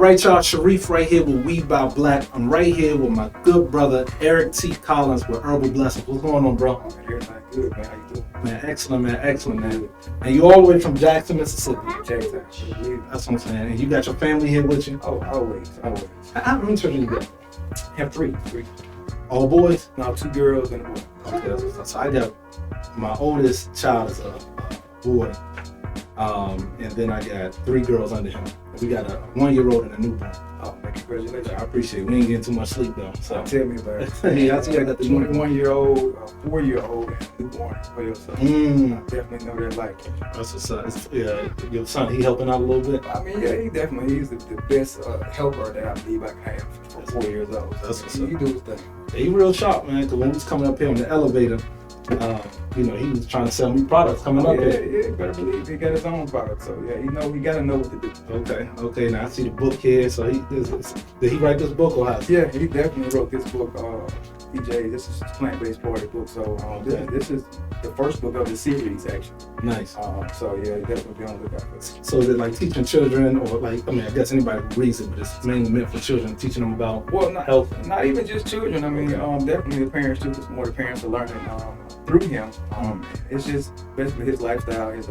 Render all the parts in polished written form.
right, y'all, Sharif right here with Weed by Black. I'm right here with my good brother, Eric T. Collins with Herbal Blessings. What's going on, bro? Everything good, man. How you doing? Man, excellent, man. And you all the way from Jackson, Mississippi. Jackson. That's what I'm saying. And you got your family here with you? Oh, always. How many children you got? Have three. All boys? No, 2 girls and a boy. Okay, so I got my oldest child is a boy. And then I got 3 girls under him. We got a 1-year-old and a newborn. Oh, man, congratulations. I appreciate it. We ain't getting too much sleep though. So Tell me about it. yeah, I see I got the 21-year-old, 4-year-old, and newborn as well. So I definitely know that like it. That's what's up. Your son, he helping out a little bit? I mean, yeah, he's the best helper that I believe I can have for 4 years old. That's what's He up. do his thing. He real sharp, man, because when we was coming up here on the elevator, he was trying to sell me products coming up here. Yeah, better believe he got his own product. So yeah, he gotta know what to do. Okay. Now I see the book here. So did he write this book or how? Yeah, he definitely wrote this book. DJ, this is plant-based party book. So this is the first book of the series, actually. Nice. So yeah, definitely be on the lookout for it. So is it like teaching children, or I guess anybody who reads it, but it's mainly meant for children, teaching them about health? Not even just children. I mean, definitely the parents too, because more the parents are learning through him. It's just basically his lifestyle, his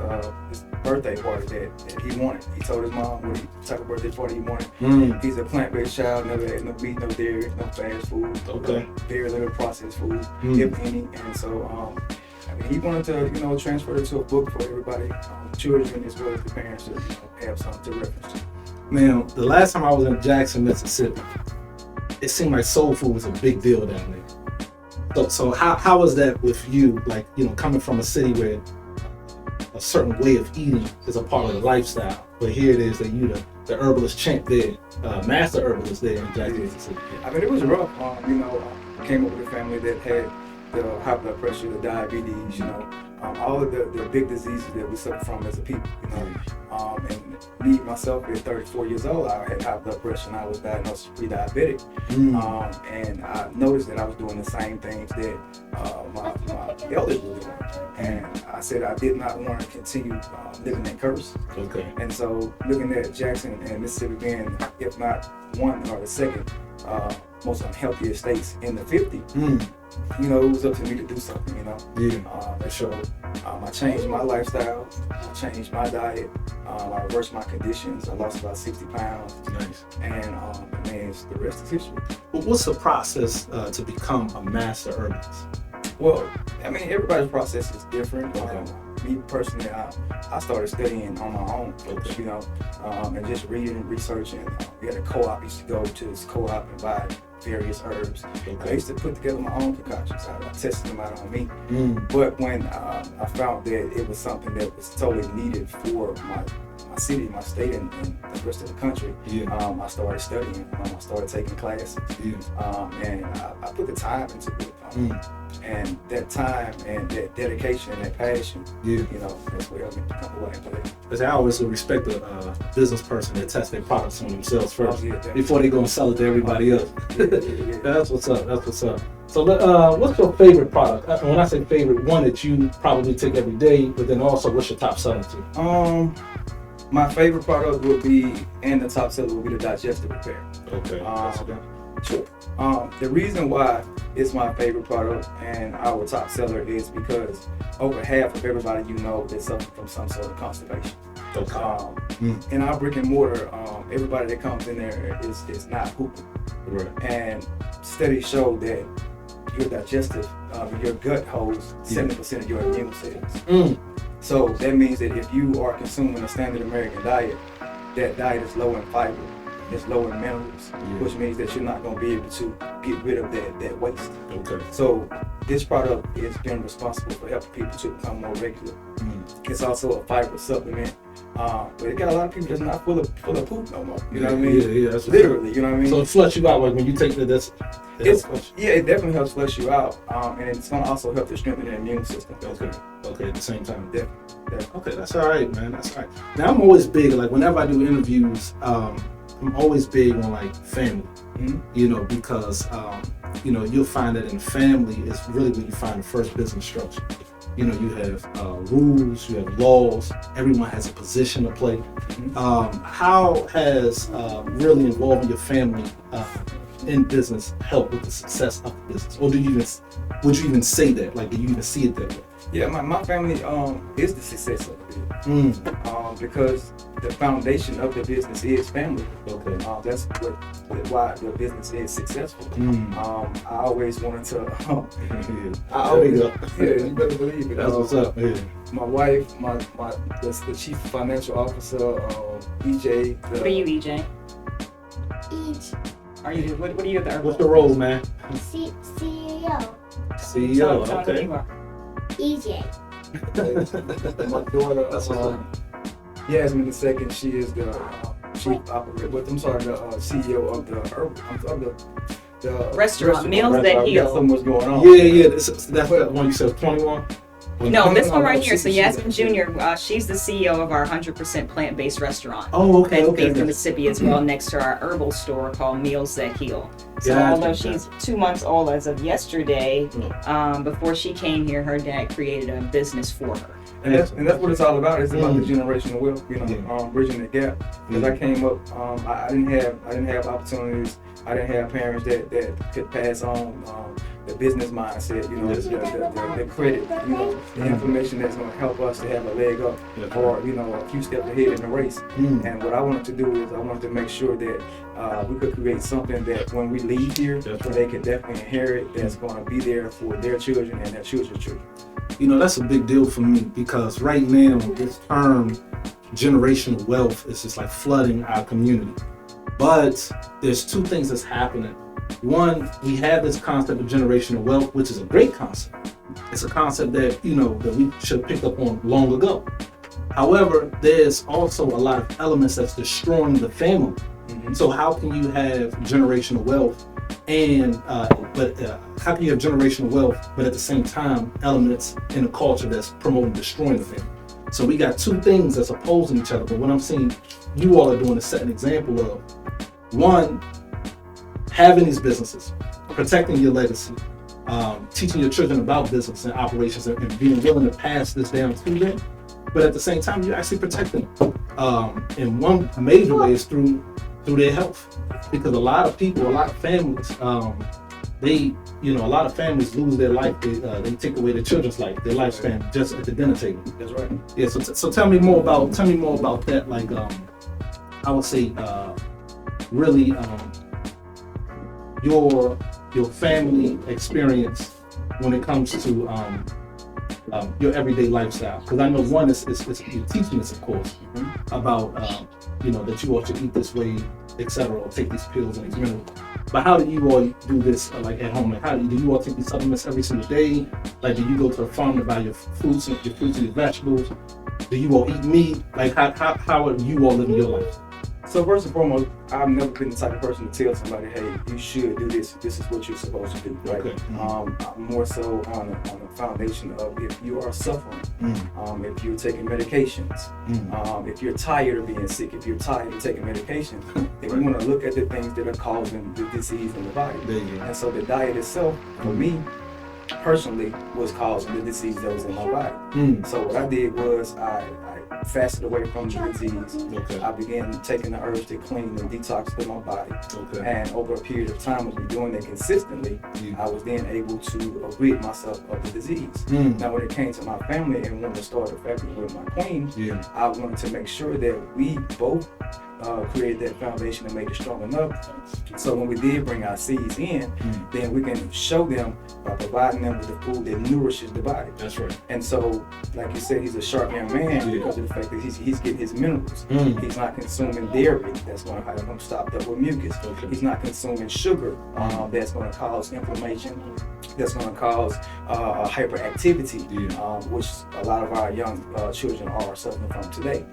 birthday party that he wanted. He told his mom what type of birthday party he wanted. He's a plant-based child, never had no meat, no dairy, no fast food, very little processed food, if any. And so he wanted to, transfer it to a book for everybody, children as well as the parents to have something to reference to. Now, the last time I was in Jackson, Mississippi, it seemed like soul food was a big deal down there. So how was that with you, coming from a city where a certain way of eating is a part of the lifestyle, but here it is that you the herbalist champ there, master herbalist there in Jackson, Mississippi. I mean, it was rough. I came up with a family that had the high blood pressure, the diabetes, all of the big diseases that we suffer from as a people, and me, myself, at 34 years old, I had high blood pressure and I was diagnosed pre-diabetic. And I noticed that I was doing the same things that my elders were doing. And I said I did not want to continue living that curse. Okay. And so looking at Jackson and Mississippi being, if not one or the second most unhealthy states in the 50s, it was up to me to do something, And so I changed my lifestyle, I changed my diet, I reversed my conditions, I lost about 60 pounds. Nice. And the rest is history. Well, what's the process to become a master herbalist? Well, everybody's process is different. Me personally, I started studying on my own, and just reading, researching. We had a co-op. I used to go to this co-op and buy various herbs. I used to put together my own concoctions. I tested them out on me. But when I found that it was something that was totally needed for my city, my state, and the rest of the country, I started studying. I started taking classes, and I put the time into it. And that time and that dedication and that passion, that's what helped me become who I am today. Because I always would respect a business person that tests their products on themselves first before they go and sell it to everybody else. That's what's up. So what's your favorite product? When I say favorite, one that you probably take every day, but then also what's your top selling too? My favorite product would be, and the top seller would be the digestive repair. Okay. Sure. The reason why it's my favorite product and our top seller is because over half of everybody that suffers from some sort of constipation. In our brick and mortar, everybody that comes in there is not pooping. Right. And studies show that your digestive, your gut holds 70% of your immune cells. So that means that if you are consuming a standard American diet, that diet is low in fiber, it's low in minerals, which means that you're not going to be able to get rid of that waste. Okay. So this product has been responsible for helping people to become more regular. It's also a fiber supplement, but it got a lot of people that's not full of poop no more. You know what I mean? Yeah, that's literally. You know what I mean? So it flush you out when you take this. It definitely helps flush you out, and it's going to also help to strengthen the immune system. Okay, at the same time. Yeah. Okay, that's all right, man. That's all right. Now I'm always big, whenever I do interviews, I'm always big on family, because you'll find that in family is really where you find the first business structure. you know, you have rules, you have laws. Everyone has a position to play. How has really involving your family in business help with the success of the business? Or would you even say that? Like, do you even see it that way? Yeah, my family is the success of the business. Because the foundation of the business is family. Okay. That's why the business is successful. I always wanted to. You better believe it. That's what's up. Yeah. My wife, the chief financial officer, EJ. What are you, EJ? Are you? What are you at the Herbal? What's the role, man? CEO. CEO. Tell Okay. me what EJ. My daughter, Yasmin II, she is the chief operator. I'm sorry, the CEO of the Restaurant, Meals That We Heal. got so much going on. Yeah. That's the one you said, 21? No, this one right here. So She's Yasmin Jr., she's the CEO of our 100% plant-based restaurant. Oh, okay. That's based in Mississippi as well, next to our herbal store called Meals That Heal. So Gotcha. although she's 2 months old as of yesterday, before she came here, her dad created a business for her. And that's what it's all about. It's about the generational wealth, bridging the gap. Because I came up, I didn't have opportunities. I didn't have parents that could pass on the business mindset, the credit, the information that's going to help us to have a leg up or, a few steps ahead in the race. And what I wanted to do is I wanted to make sure that we could create something that when we leave here, they could definitely inherit, that's going to be there for their children and their children's children. That's a big deal for me because right now this term generational wealth is just like flooding our community. But there's two things that's happening. One, we have this concept of generational wealth, which is a great concept. It's a concept that, that we should have picked up on long ago. However, there's also a lot of elements that's destroying the family. So how can you have generational wealth how can you have generational wealth, but at the same time, elements in a culture that's promoting destroying the family? So we got two things that's opposing each other. But what I'm seeing you all are doing is set an example of, one, having these businesses, protecting your legacy, teaching your children about business and operations, and being willing to pass this down to them. But at the same time, you're actually protecting them. And one major way is through their health, because a lot of people, a lot of families, a lot of families lose their life. They take away their children's life, their lifespan, just at the dinner table. That's right. Yeah. So tell me more about that. Like, I would say, really, your family experience when it comes to your everyday lifestyle. Because I know one is you're teaching us, of course, about that you all should eat this way, etc., or take these pills and these minerals. But how do you all do this like at home? Like, how do you all take these supplements every single day? Like, do you go to the farm to buy your fruits and your vegetables? Do you all eat meat? Like, how are you all living your life? So first and foremost, I've never been the type of person to tell somebody, hey, you should do this. This is what you're supposed to do, right? Okay. I'm more so on the foundation of if you are suffering, if you're taking medications, if you're tired of being sick, if you're tired of taking medication, then we want to look at the things that are causing the disease in the body. And so the diet itself, for me, personally, was causing the disease that was in my body. So what I did was I fasted away from the disease. Okay. I began taking the herbs to clean and detox my body. Okay. And over a period of time, of me doing that consistently, I was then able to rid myself of the disease. Now, when it came to my family and wanted to start a family with my queen, I wanted to make sure that we both created that foundation and made it strong enough. So when we did bring our seeds in, then we can show them by providing them with the food that nourishes the body. That's right. And so, like you said, he's a sharp young man because of the fact that he's getting his minerals. He's not consuming dairy that's going to have him stopped up with mucus. He's not consuming sugar that's going to cause inflammation, that's going to cause hyperactivity, which a lot of our young children are suffering from today.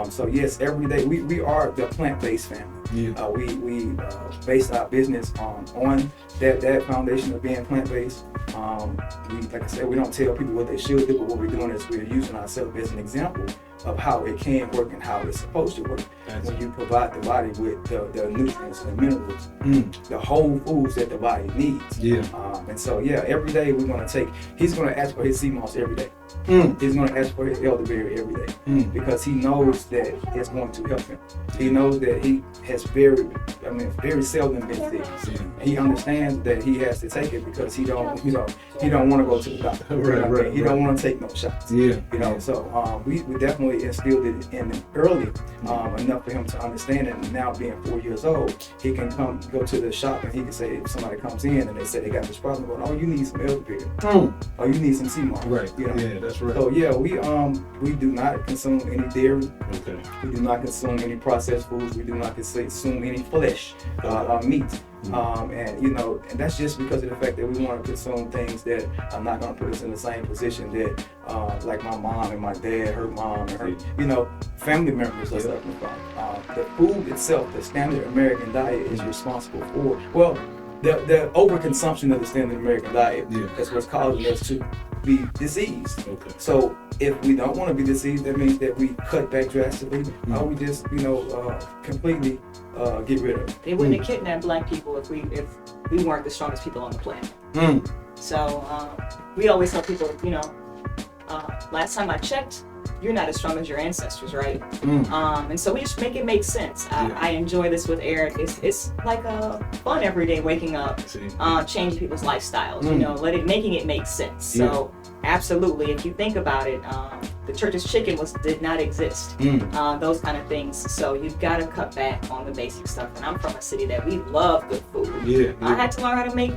So yes, every day we are the plant-based family. We base our business on that foundation of being plant-based. Like I said, we don't tell people what they should do, but what we're doing is we're using ourselves as an example of how it can work and how it's supposed to work. When you provide the body with the nutrients and minerals, the whole foods that the body needs. And so every day we're going to he's going to ask for his sea moss every day. He's going to ask for his elderberry every day because he knows that it's going to help him. He knows that he has very seldom been sick. He understands that he has to take it because he don't want to go to the doctor. He don't want to take no shots. So we definitely instilled it in him early enough for him to understand it. And now being 4 years old, he can go to the shop and he can say, if somebody comes in and they say they got this problem going, oh, you need some elderberry, or you need some sea moss. Yeah, that's right. So yeah, we do not consume any dairy. We do not consume any processed foods. We do not consume any flesh, meat. And that's just because of the fact that we want to consume things that are not going to put us in the same position that like my mom and my dad, her mom, and her, family members are suffering from. The food itself, the standard American diet, is responsible for, the overconsumption of the standard American diet is what's causing us to be diseased. So if we don't want to be diseased, that means that we cut back drastically, or we just, completely get rid of it. They wouldn't have kidnapped black people if we weren't the strongest people on the planet. So we always tell people, last time I checked, you're not as strong as your ancestors, right? And so we just make it make sense. I enjoy this with Eric. It's like a fun everyday waking up, changing people's lifestyles, making it make sense. So absolutely, if you think about it, the church's chicken did not exist. Those kind of things. So you've got to cut back on the basic stuff. And I'm from a city that we love good food. I had to learn how to make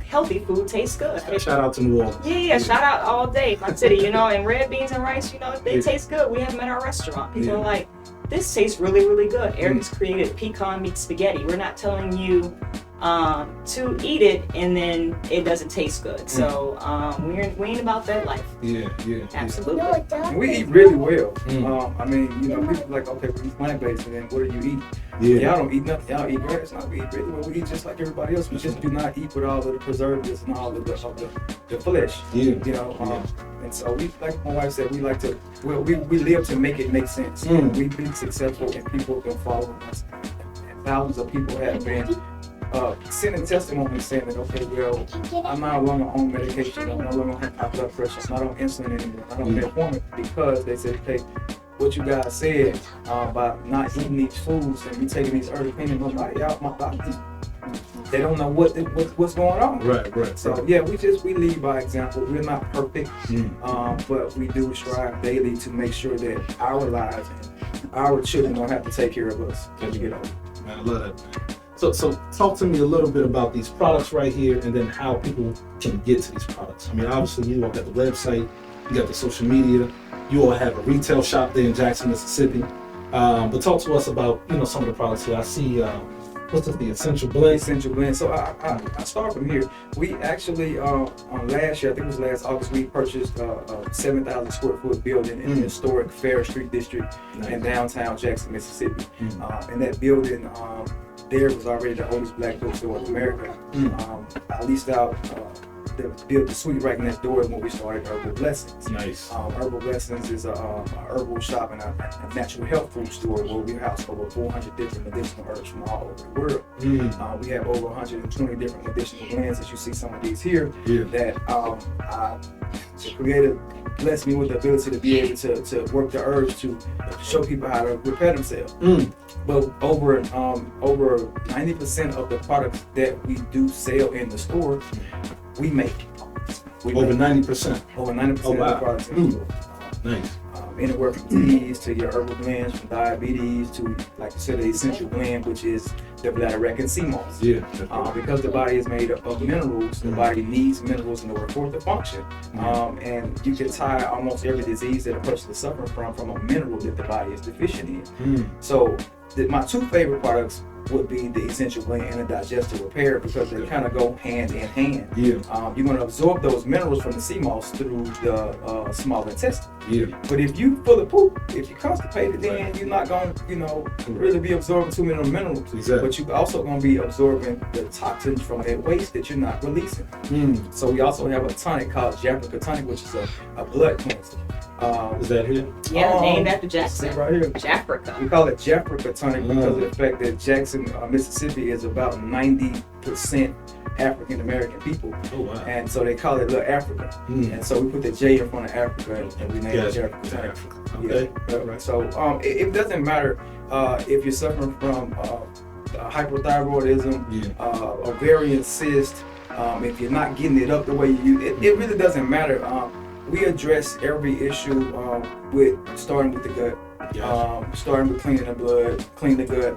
healthy food taste good. Shout out to New Orleans. Shout out all day, my city, and red beans and rice, they taste good. We have them at our restaurant. People are like, this tastes really, really good. Eric has created pecan meat spaghetti. We're not telling you to eat it and then it doesn't taste good. So we ain't about that life. Absolutely. We eat really well. People are like, okay, we eat plant-based, and then what do you eat? Y'all don't eat nothing. Y'all eat grass. No, we eat really well. We eat just like everybody else. We just do not eat with all of the preservatives and all of the flesh. And so we, like my wife said, we like to, we live to make it make sense. We be successful and people have been following us. And thousands of people have been sending testimonies saying that, okay, well, I'm no longer on medication. I'm no longer on high blood pressure. I'm not on insulin anymore. I'm on metformin because they said, okay, what you guys said about not eating these foods and me taking these early cleaning my body out, my doctors, they don't know what's going on. Right. So we lead by example. We're not perfect, but we do strive daily to make sure that our lives and our children don't have to take care of us when we get older. Man, I love that, man. So talk to me a little bit about these products right here, and then how people can get to these products. I mean, obviously you all got the website, you got the social media, you all have a retail shop there in Jackson, Mississippi. But talk to us about some of the products here. I see what's this, the Essential Blend? Essential Blend. So I start from here. We actually on last year, I think it was last August, we purchased a 7,000 square foot building in the historic Fair Street district in downtown Jackson, Mississippi. And that building there was already the oldest black bookstore in America. I leased out the suite right next door when we started Herbal Blessings. Nice. Herbal Blessings is a herbal shop and a natural health food store where we house over 400 different medicinal herbs from all over the world. We have over 120 different medicinal blends, as you see some of these here, that the Creator blessed me with the ability to be able to work the herbs to show people how to repair themselves. But over 90% of the products that we do sell in the store, we make. Over 90%. Over 90% of the products in the store. Nice. Anywhere from teas to your herbal blends, from diabetes to, like you said, the essential blend, which is the bladderwrack and sea moss. Because the body is made up of minerals, the body needs minerals in order for it to function. And you can tie almost every disease that a person is suffering from a mineral that the body is deficient in. So my two favorite products would be the essential blend and the digestive repair because they kind of go hand in hand. You're going to absorb those minerals from the sea moss through the small intestine. But if you full of poop, if you're constipated, then you're not going to, really be absorbing too many minerals. But you're also going to be absorbing the toxins from that waste that you're not releasing. So we also have a tonic called Jafrica Tonic, which is a blood cleanser. Is that here? Yeah, named after Jackson. Right here. Jafrica. We call it Jafrica Tonic because of the fact that Jackson, Mississippi is about 90% African American people. Oh wow. And so they call it Little Africa. And so we put the J in front of Africa, and we named it Africa. Okay. Yeah. So it doesn't matter if you're suffering from hypothyroidism, ovarian cyst, if you're not getting it up the way you use it really doesn't matter. We address every issue with starting with the gut, starting with cleaning the blood, clean the gut,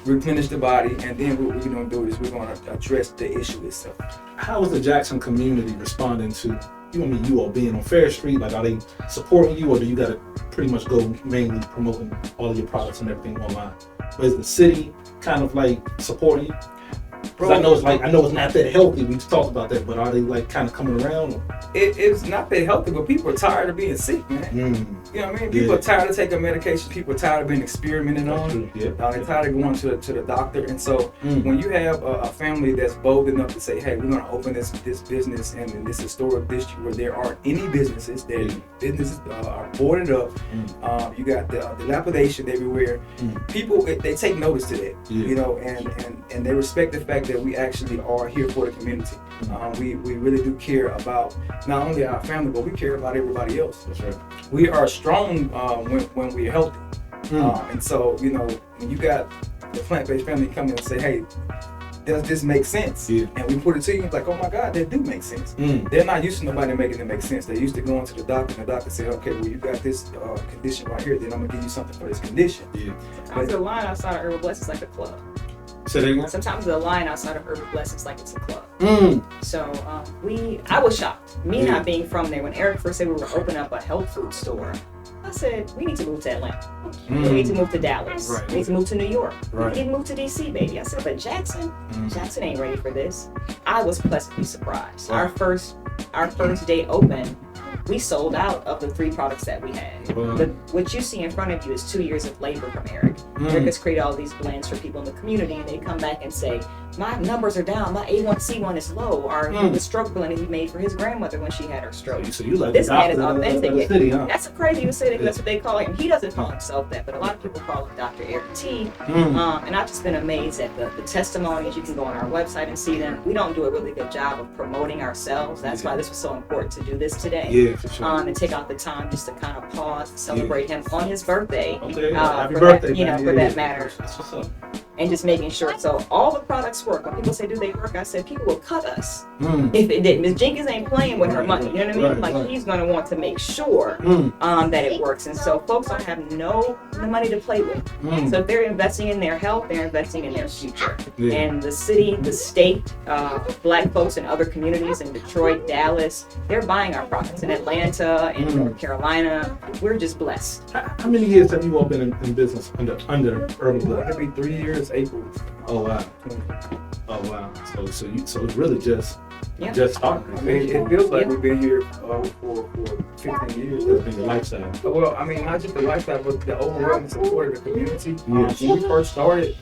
replenish the body, and then what we're going to do is we're going to address the issue itself. How is the Jackson community responding to you all being on Fair Street? Like, are they supporting you, or do you got to pretty much go mainly promoting all of your products and everything online? But is the city kind of like supporting you? Because I know it's not that healthy. We just talked about that, but are they like kind of coming around? Or? It's not that healthy, but people are tired of being sick, man. You know what I mean? People are tired of taking medication. People are tired of being experimented on. They're tired of going to the doctor. And so when you have a family that's bold enough to say, hey, we're going to open this business in this historic district where there aren't any businesses, businesses are boarded up. You got the dilapidation everywhere. People, they take notice to that, you know, and they respect the fact that we actually are here for the community. We really do care about not only our family, but we care about everybody else. That's right. We are strong when we're healthy. And so, you know, when you got the plant-based family come in and say, hey, does this make sense? And we put it to you, it's like, oh my God, that do make sense. They're not used to nobody making it make sense. They're used to going to the doctor, and the doctor say, okay, well, you got this condition right here, then I'm gonna give you something for this condition. Sometimes the line outside of Herbal Blessings like a club. Sometimes the line outside of Herbal Blessings like it's a club. So I was shocked. Me not being from there, when Eric first said we were opening up a health food store, I said, we need to move to Atlanta. We need to move to Dallas. We need to move to New York. We need to move to DC, baby. I said, but Jackson ain't ready for this. I was pleasantly surprised. Our first day open, we sold out of the 3 products that we had. But what you see in front of you is 2 years of labor from Eric. Eric has created all these blends for people in the community, and they come back and say, my numbers are down, my A1C1 is low, or the stroke blend that he made for his grandmother when she had her stroke. So you like this man is authentic. City, huh? That's crazy to say that, that's what they call him. He doesn't call himself that, but a lot of people call him Dr. Eric T. And I've just been amazed at the testimonies. You can go on our website and see them. We don't do a really good job of promoting ourselves. That's why this was so important to do this today. Yeah, for sure. And take out the time just to kind of pause, celebrate him on his birthday. Happy birthday, for that matter. That's what's up. And just making sure. So all the products work. When people say, do they work? I said, people will cut us if it didn't. Miss Jenkins ain't playing with her money. You know what I mean? He's going to want to make sure that it works. And so folks don't have the money to play with. So if they're investing in their health, they're investing in their future. And the city, the state, Black folks in other communities in Detroit, Dallas, they're buying our products. In Atlanta, in North Carolina, we're just blessed. How many years have you all been in business under Herbal Blessings? It'll be 3 years, April. Oh wow. Oh wow. So it's really just starting. I mean, it feels like we've been here for 15 years. It's been your lifestyle. Well, I mean, not just the lifestyle, but the overwhelming support of the community. When we first started,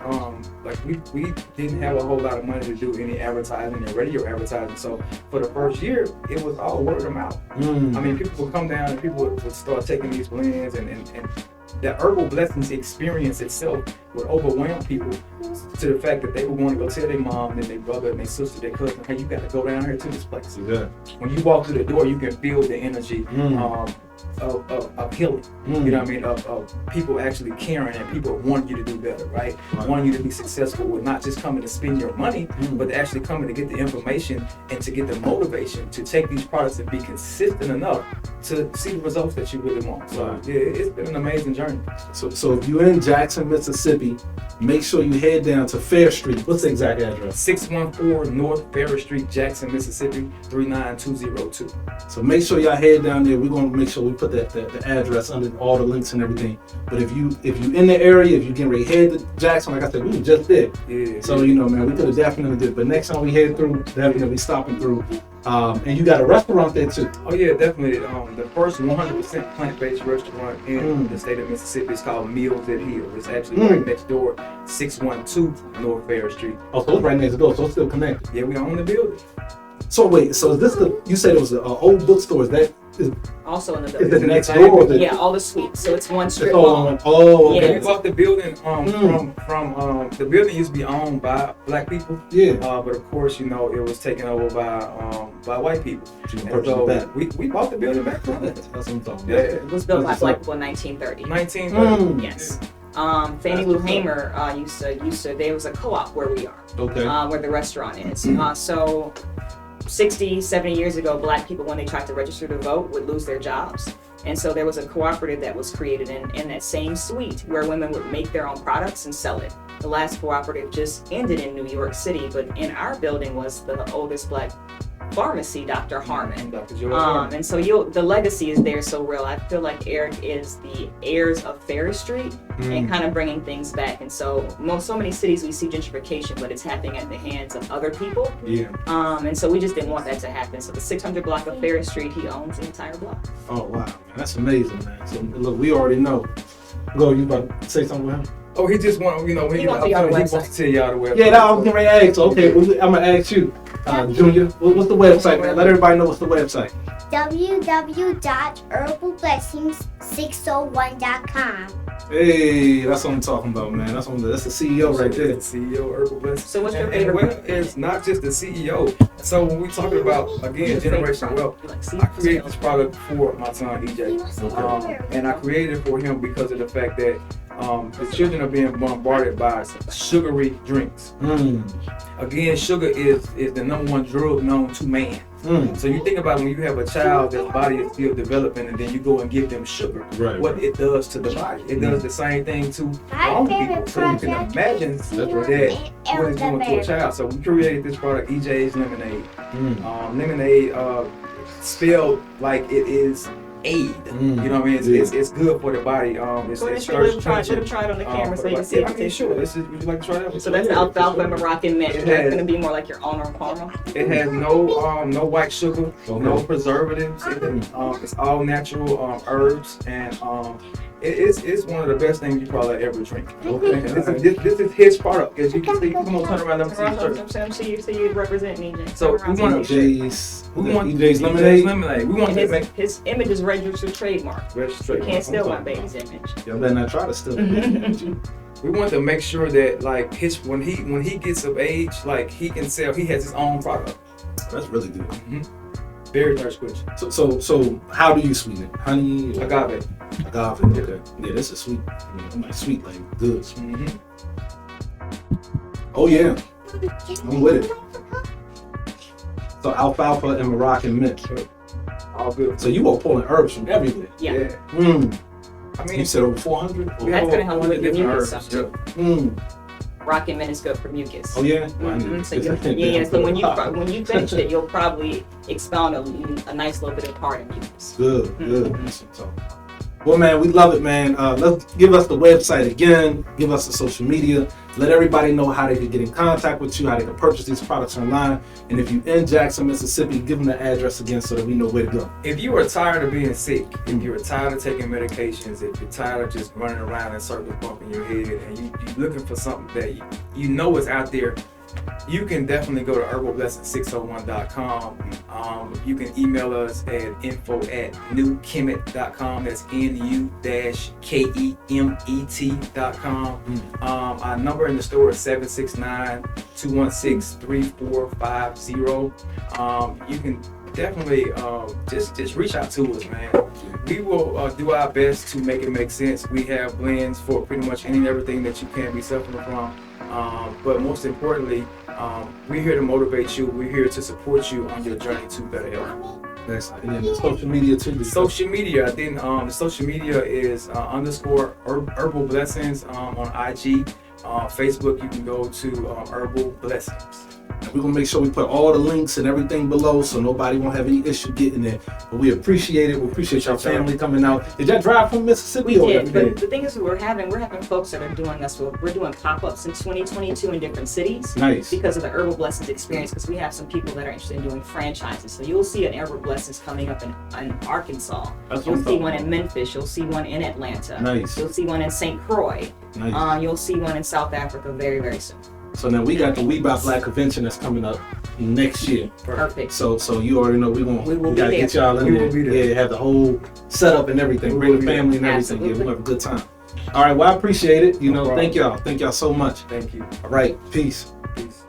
like we didn't have a whole lot of money to do any advertising and radio advertising. So for the first year, it was all word of mouth. I mean, people would come down and people would start taking these blends and the Herbal Blessings experience itself would overwhelm people to the fact that they would want to go tell their mom and their brother and their sister, their cousin, hey, you got to go down here to this place. When you walk through the door, you can feel the energy of healing. You know what I mean? Of people actually caring and people wanting you to do better, right? Wanting you to be successful with not just coming to spend your money, but actually coming to get the information and to get the motivation to take these products and be consistent enough to see the results that you really want. So it's been an amazing journey. So if you're in Jackson, Mississippi, make sure you head down to Fair Street. What's the exact address? 614 North Fair Street, Jackson, Mississippi, 39202. So make sure y'all head down there. We're gonna make sure we put the address under all the links and everything. But if you in the area, if you getting ready to head to Jackson, like I said, we were just there. So man, we could have definitely did. But next time we head through, definitely stopping through. And you got a restaurant there too. Oh yeah, definitely. The first 100% plant-based restaurant in the state of Mississippi is called Meals at Hill. It's actually right next door, 612 North Fair Street. Oh, so it's right next door, so it's still connected. Yeah, we own the building. So wait, so is this you said it was an old bookstore? Is that also in the Is building. it next door? Or Yeah, all the suites. So it's one strip It's all mall. on. Oh, okay. Yeah. We bought the building from the building used to be owned by black people. Yeah. But of course, you know, it was taken over by white people. So you And purchased so it back. we bought the building back from them. That's what I'm talking Yeah, about. It was built by That's black what's people in 1930. 1930. Yes. Fannie Lou Hamer used to. There was a co-op where we are, Okay. where the restaurant is. So 60, 70 years ago, black people, when they tried to register to vote, would lose their jobs. And so there was a cooperative that was created in that same suite where women would make their own products and sell it. The last cooperative just ended in New York City, but in our building was the oldest black pharmacy, Dr. Harmon. Dr. George Harmon. And so the legacy is there so real. I feel like Eric is the heirs of Ferris Street and kind of bringing things back. And so so many cities we see gentrification, but it's happening at the hands of other people. Yeah. And so we just didn't want that to happen. So the 600 block of Ferris Street, he owns the entire block. Oh wow, man, that's amazing, man. So look, we already know. Go, you about to say something with him? Oh, he just want, you know, when He he wants to tell y'all the wants to tell y'all the website. Yeah, that I was getting ready to ask. Okay, I'm gonna ask you, Junior. What's the website, man? Let everybody know what's the website. www.herbalblessings601.com. Hey, that's what I'm talking about, man. That's the CEO right there. CEO Herbal Blessings. So what's your And favorite? well, it's not just the CEO. So when we talking about, again, generation wealth, I created this product for my son EJ, and I created it for him because of the fact that the children are being bombarded by sugary drinks. Again, sugar is the number one drug known to man. So you think about when you have a child that's body is still developing, and then you go and give them sugar, Right. what it does to the body. It does the same thing to grown people. So you can imagine that what it's doing to a child. So we created this product, EJ's Lemonade. Lemonade spelled like it is aid. You know what I mean? It's good for the body. It's Should thirst have tried on the camera so you can see I it. mean, sure. Would you like to try that? So that's alfalfa and Moroccan mint. It That's has- going to be more like your Arnold Palmer. It has no white sugar, no preservatives. It's all natural herbs, and it's one of the best things you probably ever drink. Okay. This is his product. As you can see, come on, turn around. Let me see your shirt. I'm sure you represent me. So we want EJ's EJ's Lemonade. Lemonade. We want to make His image is registered trademark. You registered. can't steal my baby's image. Y'all better not try to steal it. We want to make sure that like when he gets of age, like he can sell. He has his own product. That's really good. Very thirst quench. So how do you sweeten it? Honey? Agave. Agave. Okay. Yeah, this is sweet. Like sweet, like good. Oh yeah, I'm with it. So alfalfa and Moroccan mint. All good. So you are pulling herbs from everywhere. Yeah. I mean, You said over 400? we That's have gonna help over with your 100 different mucus herbs. stuff, Yeah. Moroccan mint is good for mucus. Oh yeah. So so when you finish it, you'll probably expound a nice little bit of part of mucus. Good. That's what I'm talking about. Well, man, we love it, man. Let's give us the website again. Give us the social media. Let everybody know how they can get in contact with you, how they can purchase these products online. And if you're in Jackson, Mississippi, give them the address again so that we know where to go. If you are tired of being sick, if you're tired of taking medications, if you're tired of just running around in circles bumping your head, and you're looking for something that you know is out there, you can definitely go to herbalblessings601.com. You can email us at info@newkemet.com. That's NU-KEMET.com. Our number in the store is 769-216-3450. You can definitely just reach out to us, man. We will do our best to make it make sense. We have blends for pretty much any and everything that you can be suffering from. But most importantly, we're here to motivate you. We're here to support you on your journey to better health. And then the social media too. Social media, then the social media is underscore Herbal Blessings on IG. Facebook, you can go to Herbal Blessings. And we're gonna make sure we put all the links and everything below so nobody won't have any issue getting there. But we appreciate it. We appreciate your family coming out. Did y'all drive from Mississippi? We did, but the thing is, we're having folks that are doing us. We're doing pop-ups in 2022 in different cities. Nice. Because of the Herbal Blessings experience, because we have some people that are interested in doing franchises. So you'll see an Herbal Blessings coming up in Arkansas. You'll see one in Memphis. You'll see one in Atlanta. Nice. You'll see one in St. Croix. Nice. You'll see one in South Africa very, very soon. So now we got the We Buy Black convention that's coming up next year. Perfect. So you already know we will gotta be get there. y'all in We there. will be there. Yeah, have the whole setup and everything. We Bring will the be there. family and everything. Yeah, Absolutely. we'll have a good time. All right, well I appreciate it. You No know, problem. thank y'all so much. Thank you. All right, peace. Peace.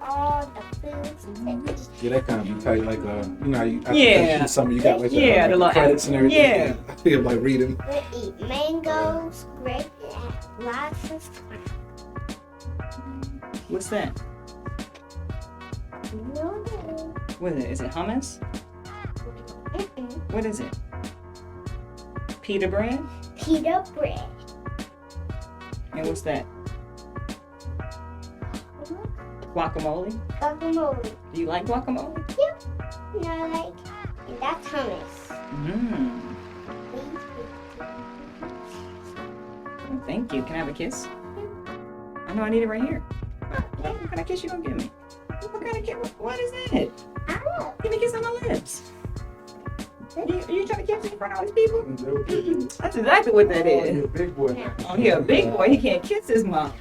All the foods. Yeah, that kind of be tight, like you know, you Yeah. some you got like Yeah, the little credits and everything. yeah. I feel like reading. We eat mangoes, grapes, lots of stuff. What's that? No. What is it? Is it hummus? Mm-mm. What is it? Pita bread? Pita bread. And what's that? Guacamole? Guacamole. Do you like guacamole? No, like, and that's hummus. Mmm. Thank you. Can I have a kiss? I know I need it right here. What kind of kiss you gonna give me? What kind of kiss? What is that? Oh, Give me a kiss on my lips. Are you trying to kiss me in front of all these people? That's exactly what that Oh, is. you're a big boy now. Oh, he a big boy. He can't kiss his mom.